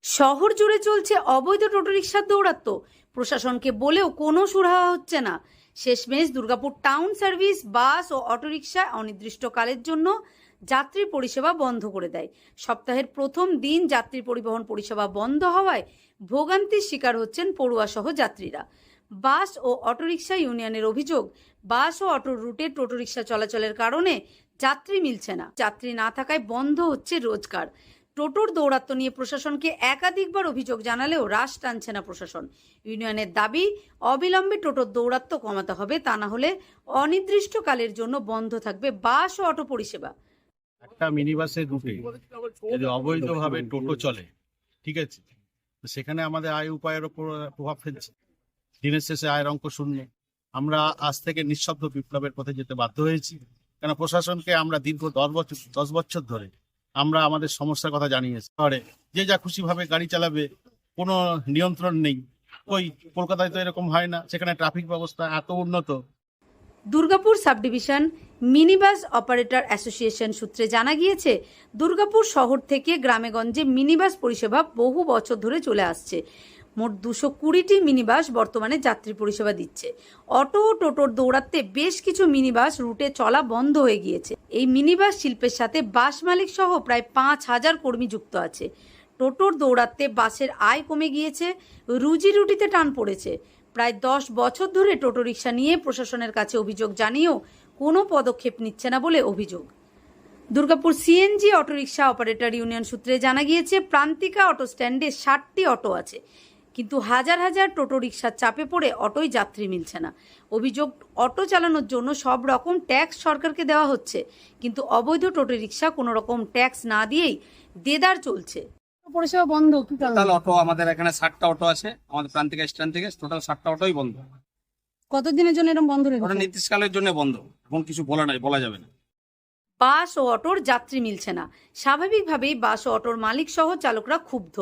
শহর জুড়ে চলছে অবৈধ টোটো রিকশার দৌরাত্ম্য। প্রশাসনকে বলেও কোনো সুরাহা হচ্ছে না। শেষমেশ দুর্গাপুর টাউন সার্ভিস বাস ও অটোরিকশা অনির্দিষ্টকালের জন্য যাত্রী পরিষেবা বন্ধ করে দেয়। সপ্তাহের প্রথম দিন যাত্রী পরিবহন পরিষেবা বন্ধ হওয়ায় ভোগান্তির শিকার হচ্ছেন পড়ুয়া সহ যাত্রীরা। বাস ও অটোরিকশা ইউনিয়নের অভিযোগ, বাস ও অটোর রুটে টোটো রিকশা চলাচলের কারণে যাত্রী মিলছে না। যাত্রী না থাকায় বন্ধ হচ্ছে রোজগার। টোটোর দৌরাত্ম্য নিয়ে প্রশাসনকে একাধিকবার অভিযোগ জানালেও রাশ টানছে না প্রশাসন। ইউনিয়নের দাবি, অবিলম্বে টোটোর দৌরাত্ম্য কমাতে হবে, তা না হলে অনির্দিষ্টকালের জন্য বন্ধ থাকবে বাস ও অটো পরিষেবা। একটা মিনি বাসের রুটে যদি অবৈধভাবে টোটো চলে, ঠিক আছে, তো সেখানে আমাদের আয় উপায়ের উপর প্রভাব ফেলছে। দিনের শেষে আয়ের অঙ্ক শূন্য। আমরা আজ থেকে নিঃশব্দ বিপ্লবের পথে যেতে বাধ্য হয়েছি। কেন প্রশাসনকে আমরা দীর্ঘ 10 বছর ধরে আমরা আমাদের সমস্যার কথা জানিয়েছি। যে যা খুশিভাবে গাড়ি চালাবে, কোনো নিয়ন্ত্রণ নেই। ওই কলকাতায় তো এরকম হয় না, সেখানে ট্রাফিক ব্যবস্থা এত উন্নত। Durgapur sub division minibus operator association সূত্রে জানা গিয়েছে, দুর্গাপুর শহর থেকে গ্রামেগঞ্জে মিনিবাস পরিষেবা বহু বছর ধরে চলে আসছে। মোট 220টি মিনিবাস বর্তমানে যাত্রী পরিষেবা দিচ্ছে। অটো ও টোটোর দৌরাত্ম্যে বেশ কিছু মিনিবাস রুটে চলা বন্ধ হয়ে গিয়েছে। এই মিনিবাস শিল্পের সাথে বাস মালিক সহ প্রায় 5,000 কর্মী যুক্ত আছে। টোটোর দৌরাত্ম্যে বাসের আয় কমে গিয়েছে, রুজি রুটিতে টান পড়েছে। প্রায় 10 বছর ধরে টোটো রিকশা নিয়ে প্রশাসনের কাছে অভিযোগ জানিয়েও কোনো পদক্ষেপ নিচ্ছে না বলে অভিযোগ। Durgapur CNG autorickshaw operator union সূত্রে জানা গিয়েছে, প্রান্তিকা অটো স্ট্যান্ডে 60টি অটো আছে, কিন্তু হাজার হাজার টোটো রিকশার চাপে পড়ে অটোয় যাত্রী মিলছে না। অভিযোগ, অটো চালানোর জন্য সব রকম ট্যাক্স সরকারকে দেওয়া হচ্ছে, কিন্তু অবৈধ টোটো রিকশা কোনো রকম ট্যাক্স না দিয়েই দেদার চলছে। পরিষেবা বন্ধ কি কারণে? টোটাল অটো আমাদের এখানে 60টা অটো আছে, আমাদের প্রান্তিকা স্ট্যান্ড থেকে টোটাল 60টা অটোই বন্ধ। কতদিনের জন্য এরকম বন্ধ ওটা রেখেছে? নির্দিষ্টকালের জন্য বন্ধ, এখন কিছু বলা যাবে না। বাস ও অটোর যাত্রী মিলছে না। স্বাভাবিকভাবেই বাস ও অটোর মালিক সহ চালকরা ক্ষুব্ধ।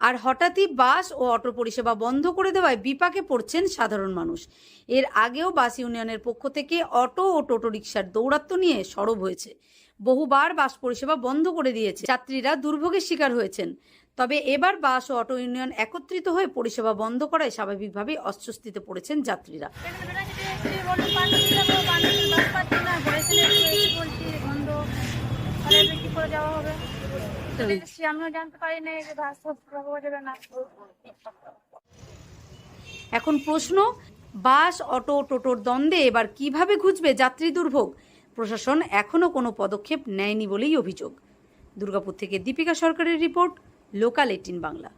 আর হঠাৎই বাস ও অটো পরিষেবা বন্ধ করে দেওয়ায় বিপাকে পড়ছেন সাধারণ মানুষ। এর আগেও বাস ইউনিয়নের পক্ষ থেকে অটো ও টোটো রিকশার দৌরাত্ম্য নিয়ে সরব হয়েছে। বহুবার বাস পরিষেবা বন্ধ করে দিয়েছে, যাত্রীরা দুর্ভোগের শিকার হয়েছেন। তবে এবার বাস ও অটো ইউনিয়ন একত্রিত হয়ে পরিষেবা বন্ধ করায় স্বাভাবিকভাবেই অস্বস্তিতে পড়েছেন যাত্রীরা। এখন প্রশ্ন, বাস অটো টোটোর দ্বন্দ্বে এবার কিভাবে ঘুচবে যাত্রী দুর্ভোগ? প্রশাসন এখনো কোনো পদক্ষেপ নেয়নি বলেই অভিযোগ। দুর্গাপুর থেকে দীপিকা সরকারের রিপোর্ট, লোকাল 18 বাংলা।